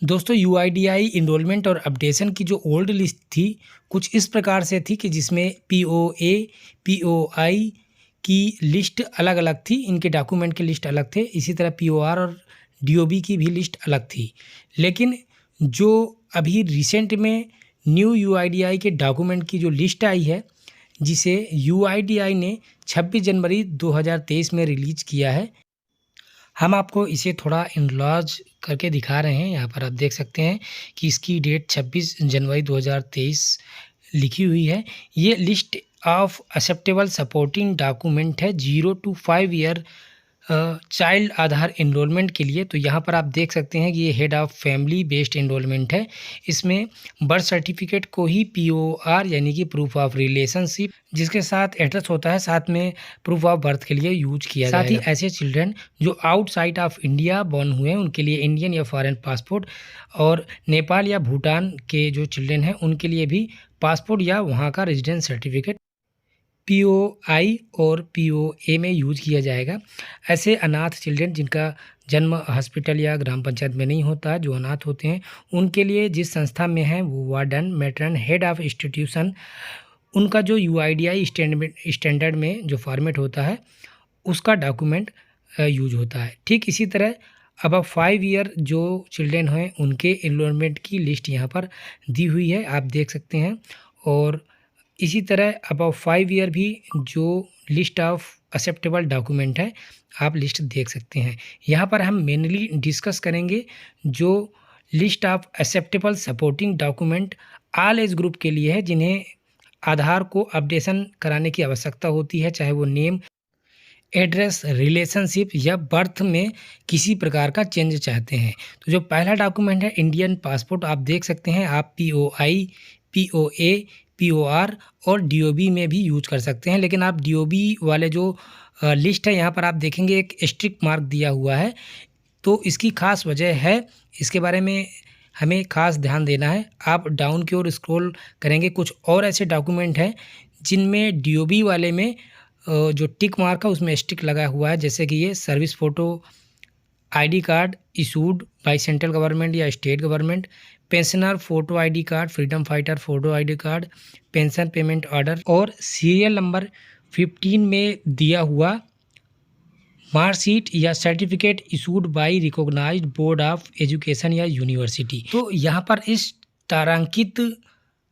दोस्तों UIDAI enrolment और updation की जो ओल्ड लिस्ट थी कुछ इस प्रकार से थी कि जिसमें पीओए पीओआई की लिस्ट अलग अलग थी, इनके डॉक्यूमेंट की लिस्ट अलग थे। इसी तरह पीओआर और डीओबी की भी लिस्ट अलग थी। लेकिन जो अभी रिसेंट में न्यू यूआईडीआई के डॉक्यूमेंट की जो लिस्ट आई है, जिसे यूआईडीआई ने 26 जनवरी 2023 में रिलीज किया है, हम आपको इसे थोड़ा इनलार्ज करके दिखा रहे हैं। यहाँ पर आप देख सकते हैं कि इसकी डेट 26 जनवरी 2023 लिखी हुई है। ये list of acceptable supporting document है 0 to 5 year child Aadhaar enrolment के लिए। तो यहाँ पर आप देख सकते हैं कि ये head of family based enrolment है। इसमें बर्थ सर्टिफिकेट को ही पीओआर यानी कि प्रूफ ऑफ रिलेशनशिप जिसके साथ एड्रेस होता है, साथ में प्रूफ ऑफ बर्थ के लिए यूज किया जाएगा। साथ ही ऐसे चिल्ड्रन जो आउटसाइड ऑफ इंडिया बॉर्न हुए हैं उनके लिए इंडियन या फॉरेन पासपोर्ट, और नेपाल या भूटान के जो चिल्ड्रन हैं उनके लिए भी पासपोर्ट या वहाँ का रेजिडेंस सर्टिफिकेट पीओआई और पीओए में यूज किया जाएगा। ऐसे अनाथ चिल्ड्रन जिनका जन्म हॉस्पिटल या ग्राम पंचायत में नहीं होता, जो अनाथ होते हैं, उनके लिए जिस संस्था में है वो warden matron head of institution, उनका जो यूआईडीआई स्टैंडर्ड में जो फॉर्मेट होता है उसका डॉक्यूमेंट यूज होता है। ठीक इसी तरह अब 5 ईयर जो चिल्ड्रन हैं उनके एनरोलमेंट की लिस्ट यहाँ पर दी हुई है, आप देख सकते हैं। और इसी तरह अबव 5 ईयर भी जो लिस्ट ऑफ एक्सेप्टेबल डॉक्यूमेंट है आप लिस्ट देख सकते हैं। यहाँ पर हम मेनली डिस्कस करेंगे जो list of acceptable supporting document all age group के लिए है, जिन्हें आधार को अपडेशन कराने की आवश्यकता होती है, चाहे वो नेम, एड्रेस, रिलेशनशिप या बर्थ में किसी प्रकार का चेंज चाहते हैं। तो जो पहला डॉक्यूमेंट है इंडियन पासपोर्ट, आप देख सकते हैं। आप पीओआई, पीओए, पीओआर और डीओबी में भी यूज कर सकते हैं। लेकिन आप डीओबी वाले जो लिस्ट है यहाँ पर आप देखेंगे एक स्ट्रिक्ट मार्क दिया हुआ है, तो इसकी खास वजह है, इसके बारे में हमें खास ध्यान देना है। आप डाउन की ओर स्क्रॉल करेंगे, कुछ और ऐसे डॉक्यूमेंट हैं जिनमें डीओबी वाले में जो टिक मार्क है उसमें स्टिक लगा हुआ है, जैसे कि ये service photo ID card issued by central government या state government, pensioner photo ID card, freedom fighter photo ID card, pension payment order और सीरियल नंबर 15 में दिया हुआ मार्कशीट या certificate issued by recognised board of education या university. तो यहाँ पर इस तारांकित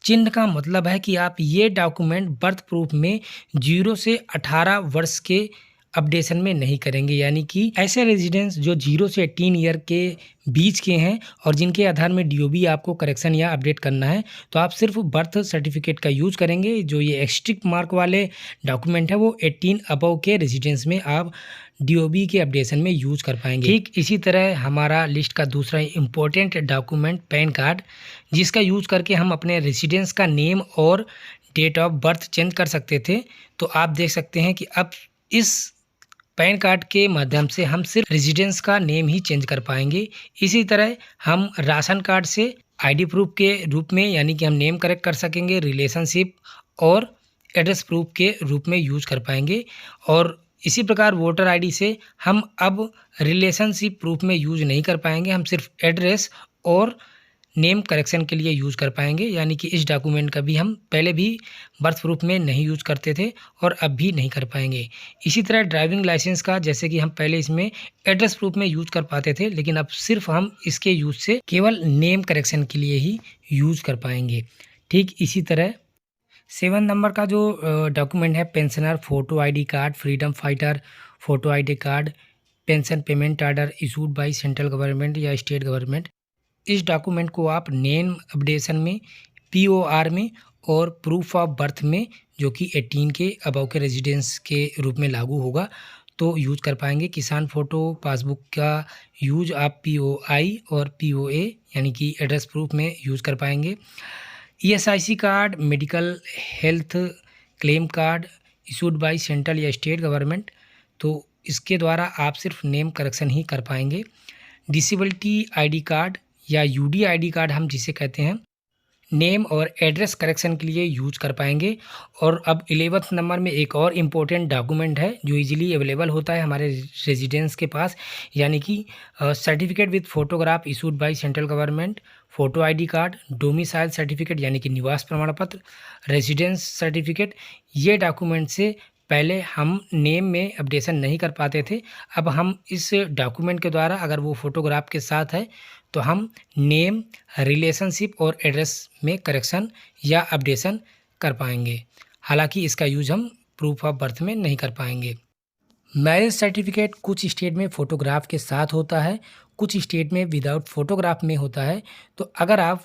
चिन्ह का मतलब है कि आप ये डॉक्यूमेंट बर्थ प्रूफ में 0 से 18 वर्ष के अपडेशन में नहीं करेंगे। यानी कि ऐसे रेजिडेंट्स जो 0 से 18 ईयर के बीच के हैं और जिनके आधार में डीओबी आपको करेक्शन या अपडेट करना है, तो आप सिर्फ बर्थ सर्टिफिकेट का यूज़ करेंगे। जो ये एक्स्ट्रिक्ट मार्क वाले डॉक्यूमेंट है वो 18 अबव के रेजिडेंट्स में आप डीओबी के अपडेशन में यूज कर पाएंगे। ठीक इसी तरह हमारा लिस्ट का दूसरा इम्पोर्टेंट डॉक्यूमेंट पैन कार्ड, जिसका यूज करके हम अपने रेसिडेंस का नेम और डेट ऑफ बर्थ चेंज कर सकते थे। तो आप देख सकते हैं कि अब इस पैन कार्ड के माध्यम से हम सिर्फ रेजिडेंस का नेम ही चेंज कर पाएंगे। इसी तरह हम राशन कार्ड से आईडी प्रूफ के रूप में, यानी कि हम नेम करेक्ट कर सकेंगे, रिलेशनशिप और एड्रेस प्रूफ के रूप में यूज कर पाएंगे। और इसी प्रकार वोटर आईडी से हम अब रिलेशनशिप प्रूफ में यूज नहीं कर पाएंगे, हम सिर्फ एड्रेस और नेम करेक्शन के लिए यूज़ कर पाएंगे। यानी कि इस डॉक्यूमेंट का भी हम पहले भी बर्थ प्रूफ में नहीं यूज़ करते थे और अब भी नहीं कर पाएंगे। इसी तरह ड्राइविंग लाइसेंस का, जैसे कि हम पहले इसमें एड्रेस प्रूफ में यूज़ कर पाते थे, लेकिन अब सिर्फ हम इसके यूज़ से केवल नेम करेक्शन के लिए ही यूज़ कर पाएंगे। ठीक इसी तरह 7 नंबर का जो डॉक्यूमेंट है pensioner photo ID card, freedom fighter photo ID card, pension payment order issued by central government या स्टेट गवर्नमेंट। इस डॉक्यूमेंट को आप नेम अपडेशन में, पीओआर में और प्रूफ ऑफ बर्थ में, जो कि 18 के अबव के रेजिडेंस के रूप में लागू होगा, तो यूज़ कर पाएंगे। किसान फ़ोटो पासबुक का यूज आप पीओआई और पीओए यानी कि एड्रेस प्रूफ में यूज़ कर पाएंगे। ESIC card, medical health claim card issued by central या स्टेट गवर्नमेंट, तो इसके द्वारा आप सिर्फ नेम करेक्शन ही कर पाएंगे। डिसेबिलिटी आईडी कार्ड या यूडी आईडी कार्ड हम जिसे कहते हैं, नेम और एड्रेस करेक्शन के लिए यूज कर पाएंगे। और अब 11th नंबर में एक और इम्पोर्टेंट डॉक्यूमेंट है जो इजीली अवेलेबल होता है हमारे रेजिडेंस के पास, यानी कि certificate with photograph issued by central government, photo ID card, domicile certificate यानी कि निवास प्रमाण पत्र, रेजिडेंस सर्टिफिकेट। ये डॉक्यूमेंट से पहले हम नेम में अपडेशन नहीं कर पाते थे। अब हम इस डॉक्यूमेंट के द्वारा, अगर वो फ़ोटोग्राफ के साथ है, तो हम नेम, रिलेशनशिप और एड्रेस में करेक्शन या अपडेशन कर पाएंगे। हालांकि इसका यूज हम प्रूफ ऑफ बर्थ में नहीं कर पाएंगे। मैरिज सर्टिफिकेट कुछ स्टेट में फ़ोटोग्राफ के साथ होता है, कुछ स्टेट में विदाउट फ़ोटोग्राफ में होता है। तो अगर आप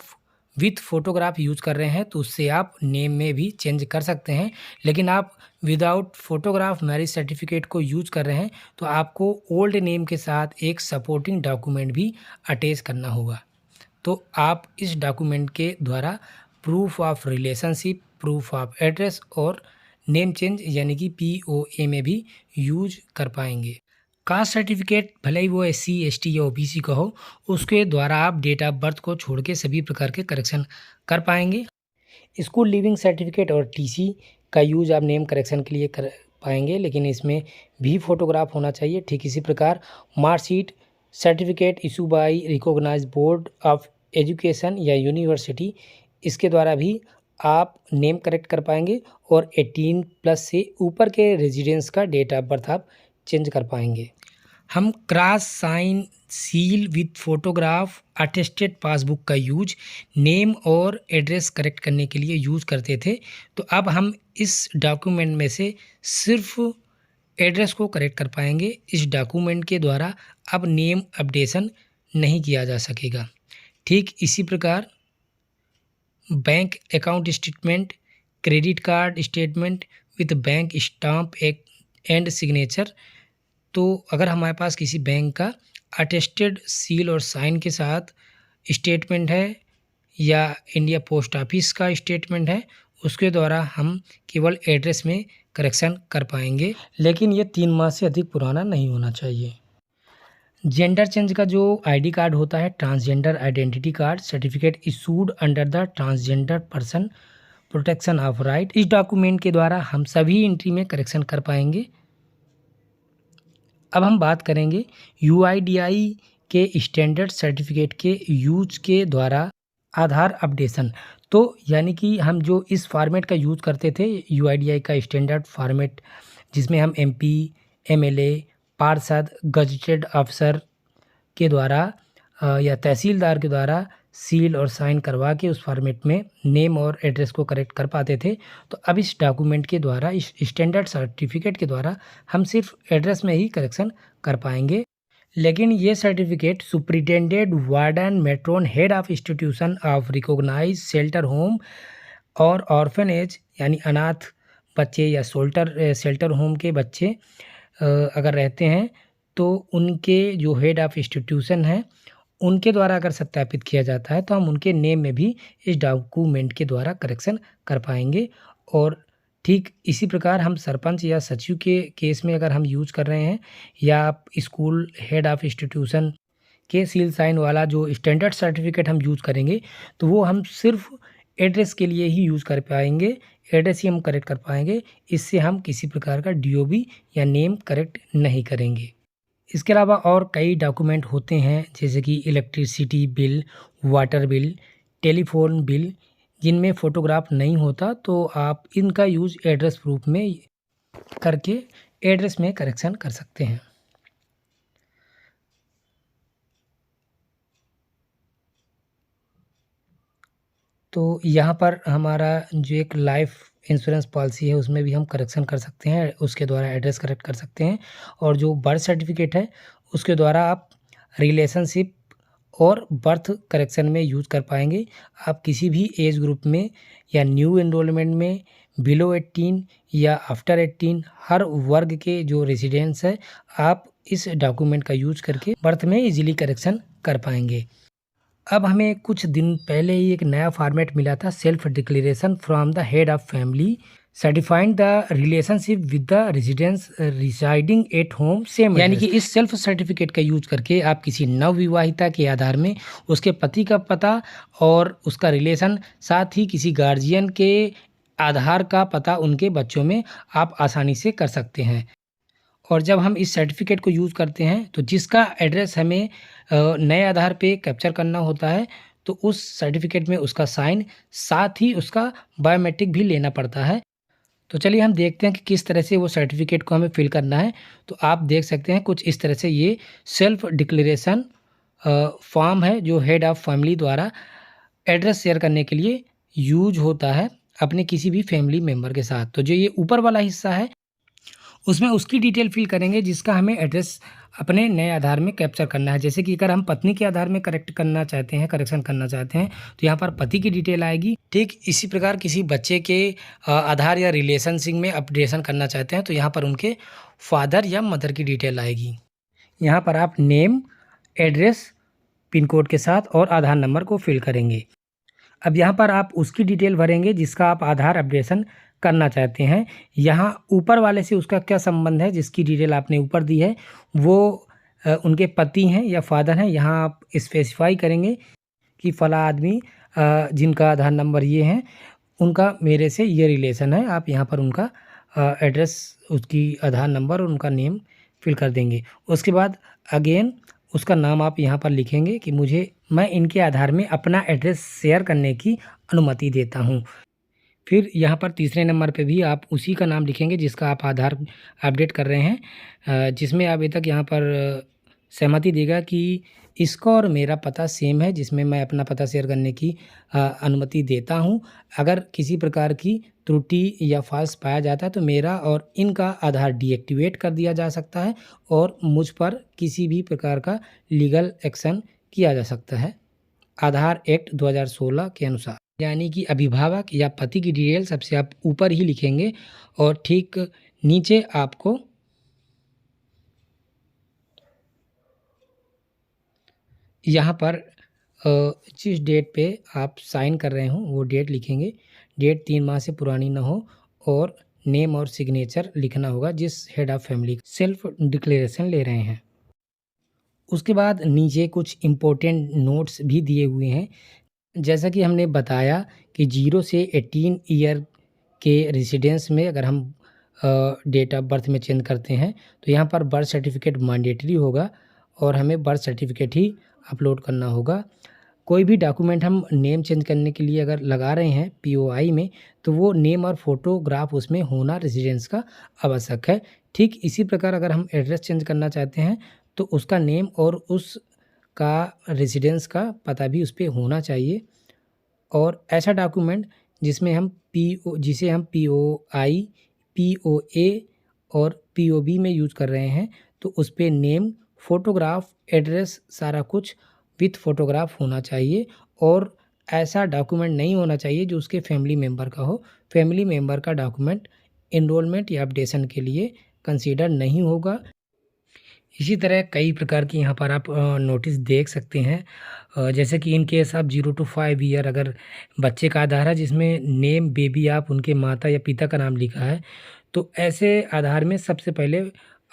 विथ फ़ोटोग्राफ यूज़ कर रहे हैं तो उससे आप नेम में भी चेंज कर सकते हैं। लेकिन आप विदाउट फ़ोटोग्राफ मैरिज सर्टिफिकेट को यूज़ कर रहे हैं तो आपको ओल्ड नेम के साथ एक सपोर्टिंग डॉक्यूमेंट भी अटैच करना होगा। तो आप इस डॉक्यूमेंट के द्वारा proof of relationship, proof of address और नेम चेंज यानी कि POA में भी यूज कर पाएंगे। कास्ट सर्टिफिकेट भले ही वो SC ST या OBC का हो, उसके द्वारा आप डेट ऑफ बर्थ को छोड़ के सभी प्रकार के करेक्शन कर पाएंगे। स्कूल लिविंग सर्टिफिकेट और TC का यूज आप नेम करेक्शन के लिए कर पाएंगे, लेकिन इसमें भी फ़ोटोग्राफ होना चाहिए। ठीक इसी प्रकार marksheet certificate issue by recognise board of education या यूनिवर्सिटी, इसके द्वारा भी आप नेम करेक्ट कर पाएंगे और 18+ से ऊपर के रेजिडेंस का डेट ऑफ बर्थ आप चेंज कर पाएंगे। हम cross sign seal with photograph attested passbook का यूज नेम और एड्रेस करेक्ट करने के लिए यूज़ करते थे। तो अब हम इस डॉक्यूमेंट में से सिर्फ एड्रेस को करेक्ट कर पाएंगे। इस डॉक्यूमेंट के द्वारा अब नेम अपडेशन नहीं किया जा सकेगा। ठीक इसी प्रकार bank account statement, credit card statement with bank stamp and signature. तो अगर हमारे पास किसी बैंक का अटेस्टेड सील और साइन के साथ स्टेटमेंट है या इंडिया पोस्ट ऑफिस का स्टेटमेंट है, उसके द्वारा हम केवल एड्रेस में करेक्शन कर पाएंगे, लेकिन ये 3 माह से अधिक पुराना नहीं होना चाहिए। जेंडर चेंज का जो आईडी कार्ड होता है, transgender identity card certificate issued under the transgender person protection of right, इस डॉक्यूमेंट के द्वारा हम सभी एंट्री में करेक्शन कर पाएंगे। अब हम बात करेंगे UIDAI के स्टैंडर्ड सर्टिफिकेट के यूज के द्वारा आधार अपडेशन। तो यानी कि हम जो इस फॉर्मेट का यूज़ करते थे, UIDAI का स्टैंडर्ड फॉर्मेट, जिसमें हम MP, MLA, पार्षद, गजेटेड अफसर के द्वारा या तहसीलदार के द्वारा सील और साइन करवा के उस फॉर्मेट में नेम और एड्रेस को करेक्ट कर पाते थे। तो अब इस डॉक्यूमेंट के द्वारा, इस स्टैंडर्ड सर्टिफिकेट के द्वारा हम सिर्फ एड्रेस में ही करेक्शन कर पाएंगे। लेकिन ये certificate superintendent, warden, matron, head of institution of recognise shelter home और ऑर्फनेज यानी अनाथ बच्चे या शेल्टर होम के बच्चे अगर रहते हैं तो उनके जो हेड ऑफ इंस्टीट्यूशन है उनके द्वारा अगर सत्यापित किया जाता है तो हम उनके नेम में भी इस डॉक्यूमेंट के द्वारा करेक्शन कर पाएंगे। और ठीक इसी प्रकार हम सरपंच या सचिव के केस में अगर हम यूज़ कर रहे हैं या आप स्कूल हेड ऑफ इंस्टीट्यूशन के सील साइन वाला जो स्टैंडर्ड सर्टिफिकेट हम यूज़ करेंगे तो वो हम सिर्फ एड्रेस के लिए ही यूज़ कर पाएंगे, एड्रेस ही हम करेक्ट कर पाएंगे। इससे हम किसी प्रकार का DOB या नेम करेक्ट नहीं करेंगे। इसके अलावा और कई डॉक्यूमेंट होते हैं जैसे कि electricity bill, water bill, telephone bill, जिनमें फ़ोटोग्राफ नहीं होता, तो आप इनका यूज़ एड्रेस प्रूफ में करके एड्रेस में करेक्शन कर सकते हैं। तो यहाँ पर हमारा जो एक लाइफ इंश्योरेंस पॉलिसी है उसमें भी हम करेक्शन कर सकते हैं, उसके द्वारा एड्रेस करेक्ट कर सकते हैं। और जो बर्थ सर्टिफिकेट है उसके द्वारा आप रिलेशनशिप और बर्थ करेक्शन में यूज़ कर पाएंगे। आप किसी भी एज ग्रुप में या न्यू एनरोलमेंट में, बिलो 18 या आफ्टर 18, हर वर्ग के जो रेजिडेंट्स है आप इस डॉक्यूमेंट का यूज़ करके बर्थ में इजीली करेक्शन कर पाएंगे। अब हमें कुछ दिन पहले ही एक नया फॉर्मेट मिला था, self declaration from the head of family certifying the relationship with the residence residing at home same, यानी कि इस सेल्फ सर्टिफिकेट का यूज करके आप किसी नवविवाहिता के आधार में उसके पति का पता और उसका रिलेशन, साथ ही किसी गार्जियन के आधार का पता उनके बच्चों में आप आसानी से कर सकते हैं। और जब हम इस सर्टिफिकेट को यूज़ करते हैं तो जिसका एड्रेस हमें नए आधार पे कैप्चर करना होता है, तो उस सर्टिफिकेट में उसका साइन, साथ ही उसका बायोमेट्रिक भी लेना पड़ता है। तो चलिए हम देखते हैं कि किस तरह से वो सर्टिफिकेट को हमें फिल करना है। तो आप देख सकते हैं कुछ इस तरह से ये सेल्फ डिक्लेरेशन फॉर्म है जो हेड ऑफ़ फैमिली द्वारा एड्रेस शेयर करने के लिए यूज होता है अपने किसी भी फैमिली मेम्बर के साथ। तो जो ये ऊपर वाला हिस्सा है उसमें उसकी डिटेल फिल करेंगे जिसका हमें एड्रेस अपने नए आधार में कैप्चर करना है। जैसे कि अगर हम पत्नी के आधार में करेक्शन करना चाहते हैं तो यहाँ पर पति की डिटेल आएगी। ठीक इसी प्रकार किसी बच्चे के आधार या रिलेशनशिप में अपडेशन करना चाहते हैं तो यहाँ पर उनके फादर या मदर की डिटेल आएगी। यहाँ पर आप नेम, एड्रेस, पिन कोड के साथ और आधार नंबर को फिल करेंगे। अब यहाँ पर आप उसकी डिटेल भरेंगे जिसका आप आधार अपडेशन करना चाहते हैं। यहाँ ऊपर वाले से उसका क्या संबंध है, जिसकी डिटेल आपने ऊपर दी है वो उनके पति हैं या फादर हैं। यहाँ आप स्पेसिफाई करेंगे कि फ़ला आदमी जिनका आधार नंबर ये है उनका मेरे से ये रिलेशन है। आप यहाँ पर उनका एड्रेस, उसकी आधार नंबर और उनका नेम फिल कर देंगे। उसके बाद अगेन उसका नाम आप यहाँ पर लिखेंगे कि मैं इनके आधार में अपना एड्रेस शेयर करने की अनुमति देता हूँ। फिर यहाँ पर तीसरे नंबर पे भी आप उसी का नाम लिखेंगे जिसका आप आधार अपडेट कर रहे हैं, जिसमें अभी तक यहाँ पर सहमति देगा कि इसका और मेरा पता सेम है, जिसमें मैं अपना पता शेयर करने की अनुमति देता हूँ। अगर किसी प्रकार की त्रुटि या फॉल्स पाया जाता है तो मेरा और इनका आधार डीएक्टिवेट कर दिया जा सकता है और मुझ पर किसी भी प्रकार का लीगल एक्शन किया जा सकता है आधार एक्ट 2016 के अनुसार। यानी कि अभिभावक या पति की डिटेल सबसे आप ऊपर ही लिखेंगे और ठीक नीचे आपको यहाँ पर जिस डेट पे आप साइन कर रहे हो वो डेट लिखेंगे। डेट 3 माह से पुरानी ना हो और नेम और सिग्नेचर लिखना होगा जिस head of family self declaration ले रहे हैं। उसके बाद नीचे कुछ इम्पोर्टेंट नोट्स भी दिए हुए हैं। जैसा कि हमने बताया कि 0 से 18 ईयर के रेसिडेंस में अगर हम डेट ऑफ बर्थ में चेंज करते हैं तो यहाँ पर बर्थ सर्टिफिकेट मैंडेटरी होगा और हमें बर्थ सर्टिफिकेट ही अपलोड करना होगा। कोई भी डॉक्यूमेंट हम नेम चेंज करने के लिए अगर लगा रहे हैं पीओआई में तो वो नेम और फोटोग्राफ उसमें होना रेजिडेंस का आवश्यक है। ठीक इसी प्रकार अगर हम एड्रेस चेंज करना चाहते हैं तो उसका नेम और उसका रेजिडेंस का पता भी उस पर होना चाहिए। और ऐसा डॉक्यूमेंट जिसे हम पीओआई, पीओए और पीओबी में यूज़ कर रहे हैं तो उस पर नेम, फ़ोटोग्राफ, एड्रेस सारा कुछ विथ फ़ोटोग्राफ होना चाहिए। और ऐसा डॉक्यूमेंट नहीं होना चाहिए जो उसके फैमिली मेम्बर का हो। फैमिली मेम्बर का डॉक्यूमेंट एनरोलमेंट या अपडेशन के लिए कंसीडर नहीं होगा। इसी तरह कई प्रकार की यहाँ पर आप नोटिस देख सकते हैं। जैसे कि इन केस आप 0 to 5 ईयर अगर बच्चे का आधार है जिसमें नेम बेबी आप उनके माता या पिता का नाम लिखा है तो ऐसे आधार में सबसे पहले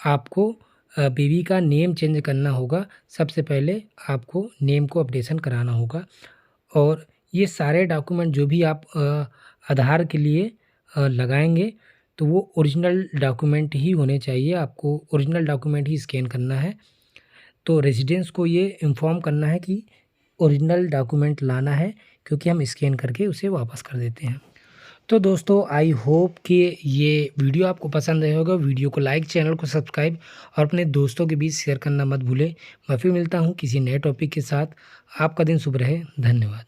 आपको बेबी का नेम चेंज करना होगा। सबसे पहले आपको नेम को अपडेशन कराना होगा। और ये सारे डॉक्यूमेंट जो भी आप आधार के लिए लगाएंगे तो वो ओरिजिनल डॉक्यूमेंट ही होने चाहिए। आपको ओरिजिनल डॉक्यूमेंट ही स्कैन करना है। तो रेजिडेंस को ये इन्फॉर्म करना है कि ओरिजिनल डॉक्यूमेंट लाना है क्योंकि हम स्कैन करके उसे वापस कर देते हैं। तो दोस्तों आई होप कि ये वीडियो आपको पसंद आया होगा। वीडियो को लाइक, चैनल को सब्सक्राइब और अपने दोस्तों के बीच शेयर करना मत भूलें। मैं फिर मिलता हूँ किसी नए टॉपिक के साथ। आपका दिन शुभ रहे। धन्यवाद।